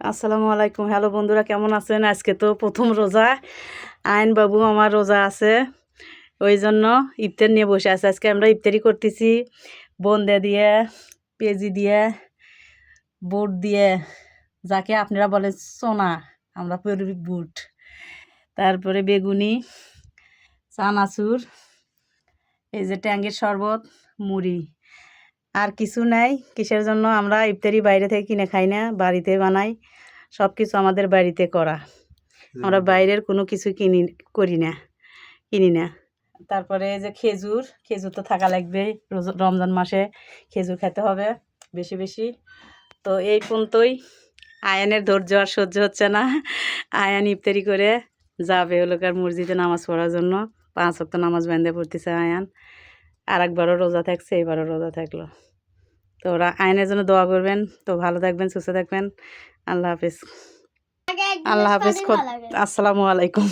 আসসালামু আলাইকুম। হ্যালো বন্ধুরা, কেমন আছেন? আজকে তো প্রথম রোজা। আইন বাবু আমার রোজা আছে, ওই জন্য ইফতার নিয়ে বসে আছে। আজকে আমরা ইফতারি করতেছি বোঁদে দিয়ে, পেঁয়াজি দিয়ে, বুট দিয়ে, যাকে আপনারা বলেন সোনা, আমরা পরি বুট, তারপরে বেগুনি, চানাচুর, এই যে ট্যাঙ্গের শরবত, মুড়ি। আর কিছু নাই। কিসের জন্য আমরা ইফতারি বাইরে থেকে কিনে খাই না, বাড়িতে বানাই। সব কিছু আমাদের বাড়িতে করা, আমরা বাইরের কোনো কিছু করি না, কিনি না। তারপরে যে খেজুর, খেজুর তো থাকা লাগবে, রমজান মাসে খেজুর খেতে হবে বেশি বেশি। তো এই পর্যন্তই। আয়ানের ধৈর্য আর সহ্য হচ্ছে না, আয়ান ইফতারি করে যাবে হলোকার মসজিদে নামাজ পড়ার জন্য। 5 ওয়াক্ত নামাজ বেঁধে পড়তেছে আয়ান। আর একবারও রোজা থাকছে, এবারও রোজা থাকলো। তো ওরা আয়নের জন্য দোয়া করবেন। তো ভালো থাকবেন, সুস্থ থাকবেন। আল্লাহ হাফিজ। আল্লাহ হাফিজ। আসসালামু আলাইকুম।